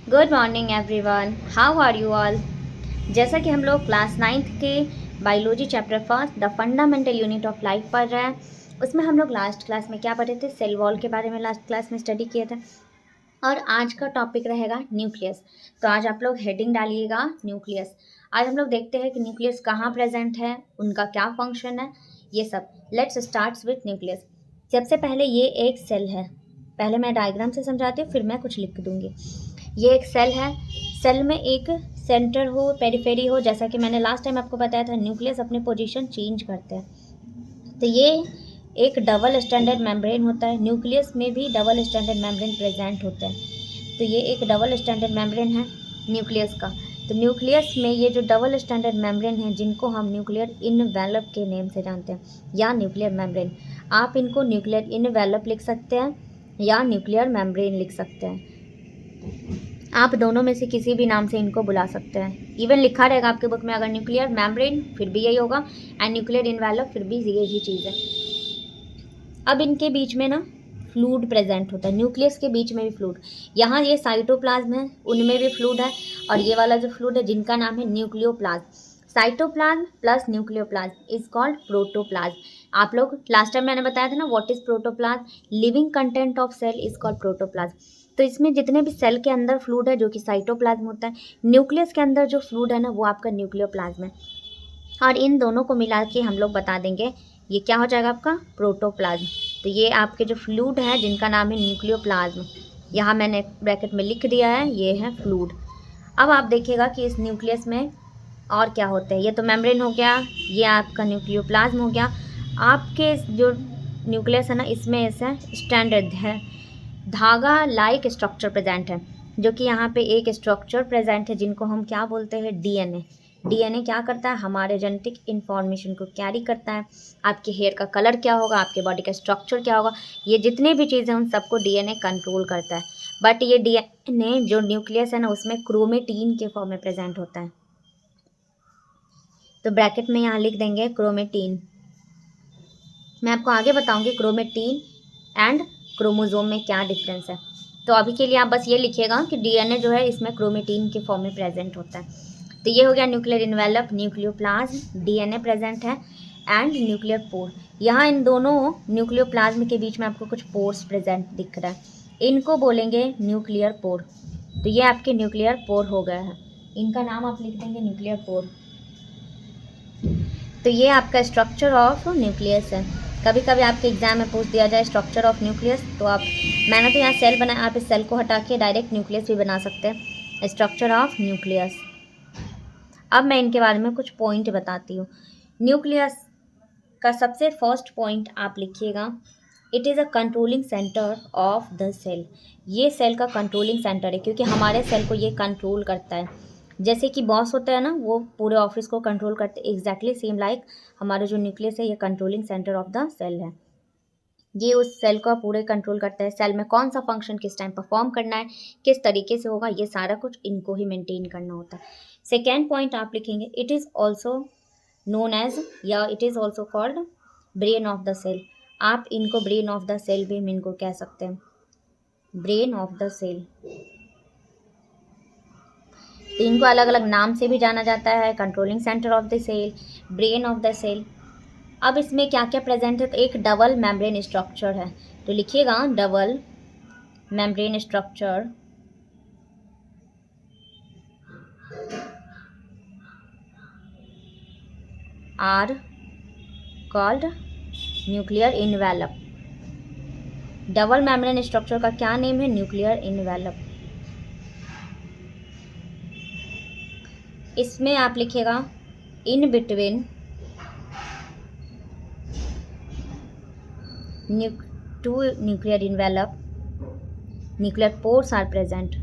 Good morning everyone, how are you all. जैसा कि हम लोग क्लास 9th के biology chapter first the fundamental unit of life पढ़ रहे हैं। उसमें हम लोग लास्ट क्लास में क्या पढ़े थे, सेल वॉल के बारे में लास्ट क्लास में स्टडी किए थे। और आज का टॉपिक रहेगा न्यूक्लियस। तो आज आप लोग हेडिंग डालिएगा न्यूक्लियस। आज हम लोग देखते हैं कि न्यूक्लियस कहाँ प्रेजेंट है, उनका क्या फंक्शन है, ये सब। Let's start with nucleus. सबसे पहले ये एक सेल है। पहले मैं डायग्राम से समझाती हूँ, फिर मैं कुछ लिख दूंगी। ये एक सेल है। सेल में एक सेंटर हो, पेरिफेरी हो। जैसा कि मैंने लास्ट टाइम आपको बताया था, न्यूक्लियस अपनी पोजीशन चेंज करते हैं। तो ये एक डबल स्टैंडर्ड मेम्ब्रेन होता है। न्यूक्लियस में भी डबल स्टैंडर्ड मेम्ब्रेन प्रेजेंट होते हैं। तो ये एक डबल स्टैंडर्ड मेम्ब्रेन है न्यूक्लियस का। तो न्यूक्लियस में ये जो डबल स्टैंडर्ड मेम्ब्रेन है, जिनको हम न्यूक्लियर इनवेलप के नेम से जानते हैं, या न्यूक्लियर मेम्ब्रेन। आप इनको न्यूक्लियर इनवेलप लिख सकते हैं या न्यूक्लियर मेम्ब्रेन लिख सकते हैं। आप दोनों में से किसी भी नाम से इनको बुला सकते हैं। इवन लिखा रहेगा आपके बुक में, अगर न्यूक्लियर मेम्ब्रेन फिर भी यही होगा, एंड न्यूक्लियर इनवेलप फिर भी यही चीज़ है। अब इनके बीच में ना फ्लूइड प्रेजेंट होता है। न्यूक्लियस के बीच में भी फ्लूइड। यहाँ ये साइटोप्लाज्म है, उनमें भी फ्लूइड है। और ये वाला जो फ्लूइड है, जिनका नाम है nucleoplasm. Cytoplasm plus nucleoplasm is called protoplasm. आप लोग लास्ट टाइम मैंने बताया था ना, what is protoplasm. Living content of cell is called protoplasm. तो इसमें जितने भी सेल के अंदर फ्लूइड है, जो कि साइटोप्लाज्म होता है, न्यूक्लियस के अंदर जो फ्लूइड है ना, वो आपका न्यूक्लियोप्लाज्म है। और इन दोनों को मिला के हम लोग बता देंगे, ये क्या हो जाएगा आपका प्रोटोप्लाज्म। तो ये आपके जो फ्लूइड है, जिनका नाम है न्यूक्लियोप्लाज्म, यहाँ मैंने ब्रैकेट में लिख दिया है, ये है फ्लूइड। अब आप देखिएगा कि इस न्यूक्लियस में और क्या होते हैं। ये तो मेम्ब्रेन हो गया, ये आपका न्यूक्लियोप्लाज्म हो गया। आपके जो न्यूक्लियस है ना, इसमें ऐसा स्टैंडर्ड है, धागा लाइक स्ट्रक्चर प्रेजेंट है। जो कि यहाँ पे एक स्ट्रक्चर प्रेजेंट है, जिनको हम क्या बोलते हैं, डीएनए। डीएनए क्या करता है, हमारे जेनेटिक इंफॉर्मेशन को कैरी करता है। आपके हेयर का कलर क्या होगा, आपके बॉडी का स्ट्रक्चर क्या होगा, ये जितने भी चीज़ें हैं, उन सबको डीएनए कंट्रोल करता है। बट ये डीएनए जो न्यूक्लियस है ना, उसमें क्रोमेटीन के फॉर्म में प्रेजेंट होता है। तो ब्रैकेट में यहाँ लिख देंगे क्रोमेटीन। मैं आपको आगे बताऊंगी क्रोमेटीन एंड क्रोमोसोम में क्या डिफरेंस है। तो अभी के लिए आप बस ये लिखिएगा कि डीएनए जो है, इसमें क्रोमेटीन के फॉर्म में प्रेजेंट होता है। तो ये हो गया nuclear envelope, nucleoplasm, DNA present है, एंड न्यूक्लियर पोर। यहाँ इन दोनों न्यूक्लियोप्लाज्म के बीच में आपको कुछ पोर्स प्रेजेंट दिख रहा है, इनको बोलेंगे न्यूक्लियर पोर। तो ये आपके न्यूक्लियर पोर हो गया है, इनका नाम आप लिख देंगे न्यूक्लियर पोर। तो ये आपका स्ट्रक्चर ऑफ न्यूक्लियस है। कभी कभी आपके एग्जाम में पूछ दिया जाए स्ट्रक्चर ऑफ न्यूक्लियस, तो आप, मैंने तो यहाँ सेल बनाया, आप इस सेल को हटा के डायरेक्ट न्यूक्लियस भी बना सकते हैं, स्ट्रक्चर ऑफ न्यूक्लियस। अब मैं इनके बारे में कुछ पॉइंट बताती हूँ। न्यूक्लियस का सबसे फर्स्ट पॉइंट आप लिखिएगा, it is a controlling centre of the cell. ये सेल का कंट्रोलिंग सेंटर है, क्योंकि हमारे सेल को ये कंट्रोल करता है। जैसे कि बॉस होता है ना, वो पूरे ऑफिस को कंट्रोल करते हैं, एग्जैक्टली सेम लाइक हमारा जो न्यूक्लियस है, ये controlling centre of the cell है। ये उस सेल को पूरे कंट्रोल करता है। सेल में कौन सा फंक्शन किस टाइम परफॉर्म करना है, किस तरीके से होगा, ये सारा कुछ इनको ही मेंटेन करना होता है। सेकेंड पॉइंट आप लिखेंगे, it is also known as, या it is also called brain of the cell. आप इनको ब्रेन ऑफ द सेल भी इनको कह सकते हैं, ब्रेन ऑफ द सेल। तो इनको अलग अलग नाम से भी जाना जाता है, controlling centre of the cell, brain of the cell. अब इसमें क्या क्या प्रेजेंट है, तो एक डबल मेम्ब्रेन स्ट्रक्चर है। तो लिखिएगा double membrane structure are called nuclear envelope. Double membrane structure का क्या नेम है, न्यूक्लियर इनवेलप। इसमें आप लिखेगा in between two nuclear envelope nuclear pores are present.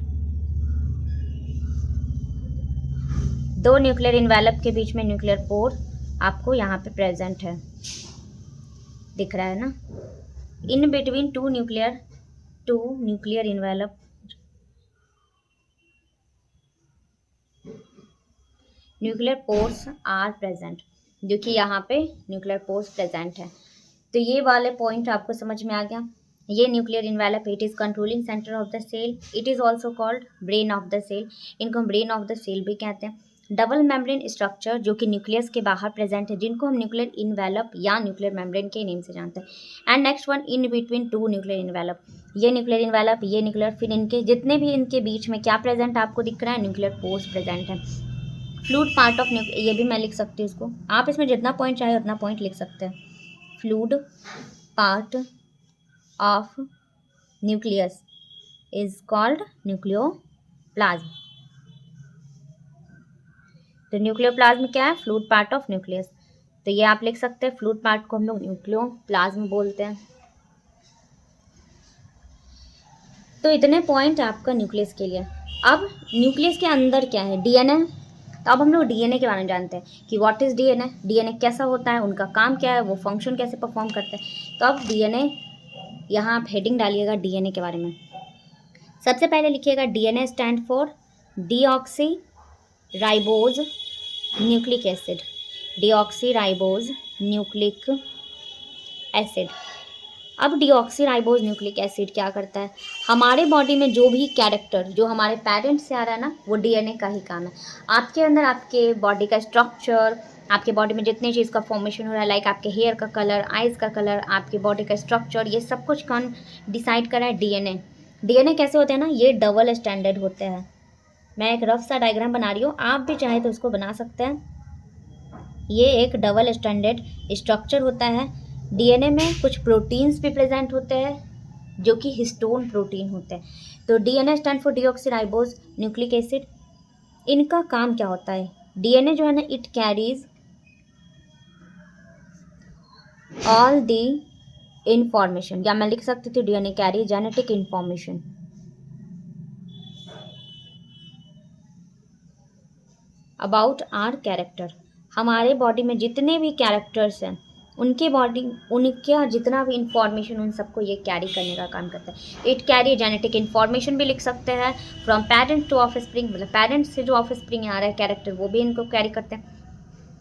दो न्यूक्लियर इनवेलप के बीच में न्यूक्लियर पोर आपको यहाँ पे प्रेजेंट है, दिख रहा है ना। In between two nuclear envelope nuclear pores are present, जो कि यहाँ पे न्यूक्लियर पोर्स प्रेजेंट है। तो ये वाले पॉइंट आपको समझ में आ गया। ये nuclear envelope it is controlling centre of the cell, it is also called brain of the cell, इनको हम ब्रेन ऑफ द सेल भी कहते हैं। डबल मेम्ब्रेन स्ट्रक्चर जो कि न्यूक्लियस के बाहर प्रेजेंट है, जिनको हम न्यूक्लियर इन्वेलप या न्यूक्लियर मेम्ब्रेन के नेम से जानते हैं। And next one, in between two nuclear envelope, ये न्यूक्लियर इन्वेलप, ये न्यूक्लियर, फिर इनके जितने भी इनके बीच में क्या प्रेजेंट आपको दिख रहा है, न्यूक्लियर पोर्स प्रेजेंट है। फ्लूइड पार्ट ऑफ न्यूक्लियर, ये भी मैं लिख सकती हूँ इसको, आप इसमें जितना पॉइंट चाहे उतना पॉइंट लिख सकते हैं। Fluid part of nucleus is called nucleoplasm. तो न्यूक्लियोप्लाज्म क्या है, फ्लूइड पार्ट ऑफ न्यूक्लियस। तो ये आप लिख सकते हैं, फ्लूइड पार्ट को हम लोग न्यूक्लियोप्लाज्म बोलते हैं। तो इतने पॉइंट आपका न्यूक्लियस के लिए। अब न्यूक्लियस के अंदर क्या है, डीएनए। तो अब हम लोग डीएनए के बारे में जानते हैं कि व्हाट इज़ डीएनए, डीएनए कैसा होता है, उनका काम क्या है, वो फंक्शन कैसे परफॉर्म करते हैं। तो अब डीएनए, यहाँ आप हेडिंग डालिएगा डीएनए के बारे में। सबसे पहले लिखिएगा DNA stand for deoxy ribose nucleic acid, deoxy ribose nucleic acid. अब डीऑक्सीराइबोज न्यूक्लिक एसिड क्या करता है, हमारे बॉडी में जो भी कैरेक्टर जो हमारे पेरेंट्स से आ रहा है ना, वो डीएनए का ही काम है। आपके अंदर आपके बॉडी का स्ट्रक्चर, आपके बॉडी में जितने चीज़ का फॉर्मेशन हो रहा है, लाइक आपके हेयर का कलर, आइज़ का कलर, आपके बॉडी का स्ट्रक्चर, ये सब कुछ कौन डिसाइड कर रहा है, डीएनए। डीएनए कैसे होते हैं ना, ये डबल स्टैंडर्ड होते हैं। मैं एक रफ सा डायग्राम बना रही हूँ, आप भी चाहे तो उसको बना सकते हैं। ये एक डबल स्टैंडर्ड स्ट्रक्चर होता है। डीएनए में कुछ प्रोटीन्स भी प्रेजेंट होते हैं जो कि हिस्टोन प्रोटीन होते हैं। तो DNA stand for deoxyribose nucleic acid. इनका काम क्या होता है, डीएनए जो है ना, it carries all the information, या मैं लिख सकती थी DNA carry genetic information about our character. हमारे बॉडी में जितने भी कैरेक्टर्स हैं, उनके बॉडी, उनका जितना भी इंफॉर्मेशन, उन सबको ये कैरी करने का काम करता है। इट कैरी जेनेटिक इंफॉर्मेशन भी लिख सकते हैं, from parent two of spring, मतलब पेरेंट्स से जो ऑफ स्प्रिंग आ रहा है कैरेक्टर, वो भी इनको कैरी करते हैं।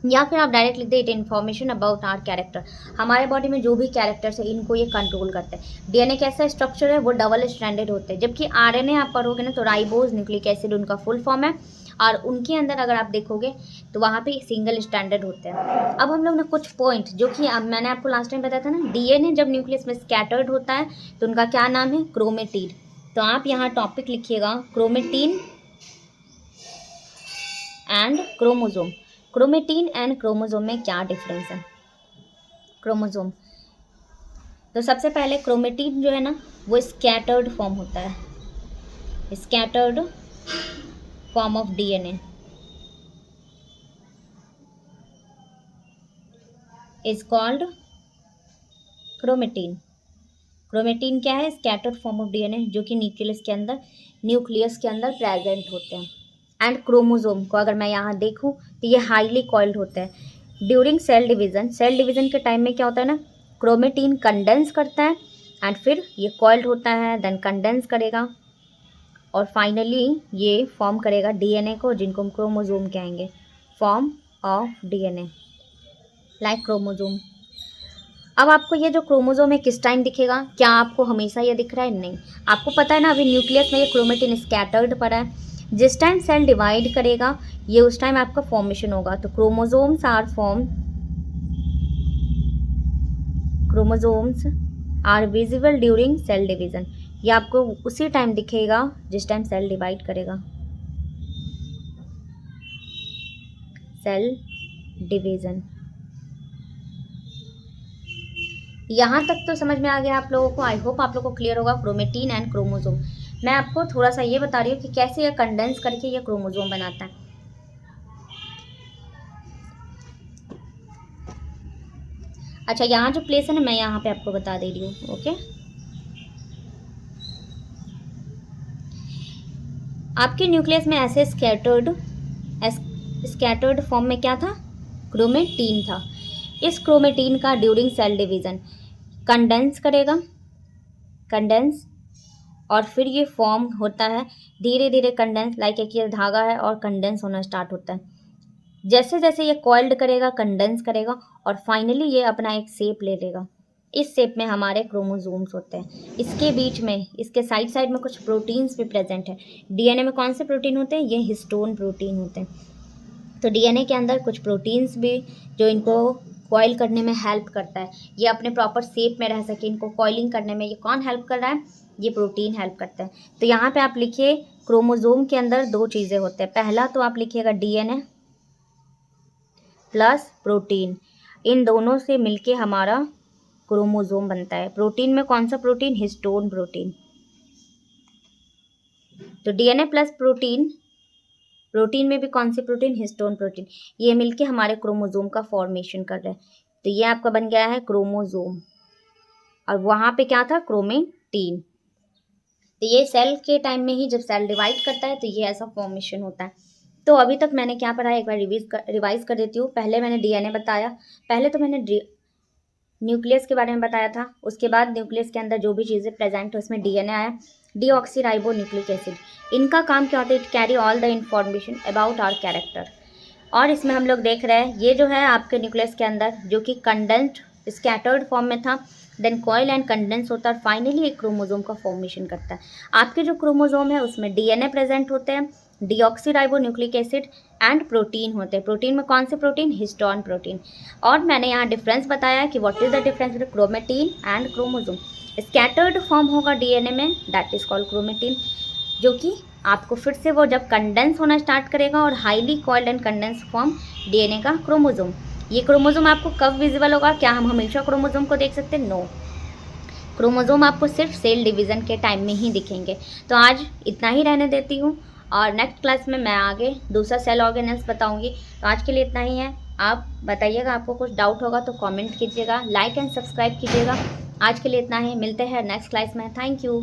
या फिर आप डायरेक्ट लिख दे it information about our character, हमारे बॉडी में जो भी कैरेक्टर्स है इनको ये कंट्रोल करते हैं। डीएनए कैसा स्ट्रक्चर है, वो डबल स्ट्रैंडेड होते हैं, जबकि आरएनए आप पढ़ोगे ना तो राइबोज न्यूक्लिक एसिड उनका फुल फॉर्म है, और उनके अंदर अगर आप देखोगे तो वहाँ पे सिंगल स्टैंडर्ड होते हैं। अब हम लोग ना कुछ पॉइंट, जो कि मैंने आपको लास्ट टाइम बताया था ना, डीएनए जब न्यूक्लियस में स्कैटर्ड होता है तो उनका क्या नाम है, क्रोमेटिड। तो आप यहाँ टॉपिक लिखिएगा chromatin and chromosome. Chromatin and chromosome में क्या डिफरेंस है, क्रोमोजोम। तो सबसे पहले क्रोमेटिन जो है ना, वो स्कैटर्ड फॉर्म होता है, scattered form of DNA is called chromatin. Chromatin क्या है, स्कैटर्ड फॉर्म ऑफ डीएनए जो कि न्यूक्लियस के अंदर प्रेजेंट होते हैं। एंड क्रोमोजोम को अगर मैं यहाँ देखूँ तो ये हाईली कॉइल्ड होते हैं। ड्यूरिंग सेल डिवीजन के टाइम में क्या होता है ना, क्रोमेटिन कंडेंस करता है एंड फिर ये कॉइल्ड होता है, देन कंडेंस करेगा और फाइनली ये फॉर्म करेगा डीएनए को, जिनको हम क्रोमोजोम कहेंगे, form of DNA like chromosome. अब आपको ये जो क्रोमोजोम है किस टाइम दिखेगा, क्या आपको हमेशा ये दिख रहा है, नहीं। आपको पता है ना, अभी न्यूक्लियस में ये क्रोमेटिन स्कैटर्ड पड़ा है, जिस टाइम सेल डिवाइड करेगा ये उस टाइम आपका फॉर्मेशन होगा। तो chromosomes are visible during cell division. ये आपको उसी टाइम दिखेगा जिस टाइम सेल डिवाइड करेगा, सेल डिवीजन। यहाँ तक तो समझ में आ गया आप लोगों को, आई होप आप लोगों को क्लियर होगा क्रोमेटिन एंड क्रोमोजोम। मैं आपको थोड़ा सा ये बता रही हूँ कि कैसे ये कंडेंस करके ये क्रोमोजोम बनाता है। अच्छा, यहाँ जो प्लेस है ना, मैं यहाँ पे आपको बता दे रही हूँ, ओके। आपके न्यूक्लियस में ऐसे स्कैटर्ड फॉर्म में क्या था, क्रोमेटिन था। इस क्रोमेटिन का ड्यूरिंग सेल डिवीजन कंडेंस करेगा, और फिर ये फॉर्म होता है धीरे धीरे, कंडेंस लाइक एक ये धागा है और कंडेंस होना स्टार्ट होता है। जैसे जैसे ये कॉइल्ड करेगा, कंडेंस करेगा और फाइनली ये अपना एक शेप ले लेगा। इस शेप में हमारे क्रोमोसोम्स होते हैं। इसके बीच में, इसके साइड साइड में कुछ प्रोटीन्स भी प्रेजेंट है। डीएनए में कौन से प्रोटीन होते हैं? ये हिस्टोन प्रोटीन होते हैं। तो डीएनए के अंदर कुछ प्रोटीन्स भी जो इनको कॉइल करने में हेल्प करता है, ये अपने प्रॉपर शेप में रह सके, इनको कॉइलिंग करने में ये कौन हेल्प कर रहा है? ये प्रोटीन हेल्प करता है। तो यहाँ पे आप लिखिए क्रोमोसोम के अंदर दो चीज़ें होते हैं। पहला तो आप लिखिएगा डीएनए प्लस प्रोटीन, इन दोनों से मिलके हमारा क्रोमोसोम बनता है। प्रोटीन में कौन सा प्रोटीन? Histone protein. तो डीएनए प्लस प्रोटीन, प्रोटीन में भी कौन सी प्रोटीन? Histone protein. ये मिलके हमारे क्रोमोसोम का फॉर्मेशन कर रहे हैं। तो ये आपका बन गया है क्रोमोसोम, और वहाँ पे क्या था? क्रोमेटीन। तो ये सेल के टाइम में ही जब सेल डिवाइड करता है तो ये ऐसा फॉर्मेशन होता है। तो अभी तक मैंने क्या पढ़ा है एक बार रिवाइज कर देती हूँ। पहले मैंने डीएनए बताया, पहले तो मैंने न्यूक्लियस के बारे में बताया था। उसके बाद न्यूक्लियस के अंदर जो भी चीज़ें प्रेजेंट है उसमें डीएनए आया, डीऑक्सीराइबो न्यूक्लिक एसिड। इनका काम क्या होता है? It carry all the information about our character. और इसमें हम लोग देख रहे हैं ये जो है आपके न्यूक्लियस के अंदर जो कि कंडेंस्ड स्कैटर्ड फॉर्म में था, देन कॉइल एंड कंडेंस होता है और फाइनली एक क्रोमोसोम का फॉर्मेशन करता है। आपके जो क्रोमोसोम है उसमें डीएनए प्रेजेंट होते हैं, deoxyribo nucleic acid and protein होते हैं। प्रोटीन में कौन से प्रोटीन? Histone protein. और मैंने यहाँ डिफरेंस बताया कि what is the difference between chromatin and chromosome. Scattered form होगा डीएनए में, दैट इज कॉल्ड क्रोमेटीन, जो कि आपको फिर से वो जब कंडेंस होना स्टार्ट करेगा, और highly coiled and condense form DNA का क्रोमोसोम। ये क्रोमोसोम आपको कब विजिबल होगा? क्या हम हमेशा क्रोमोसोम को देख सकते हैं? नो, क्रोमोसोम आपको सिर्फ सेल डिवीज़न के टाइम में ही दिखेंगे। तो आज इतना ही रहने देती हूँ, और नेक्स्ट क्लास में मैं आगे दूसरा सेल ऑर्गेनेल्स बताऊँगी। तो आज के लिए इतना ही है। आप बताइएगा, आपको कुछ डाउट होगा तो कमेंट कीजिएगा, लाइक एंड सब्सक्राइब कीजिएगा। आज के लिए इतना ही, मिलते हैं नेक्स्ट क्लास में। Thank you.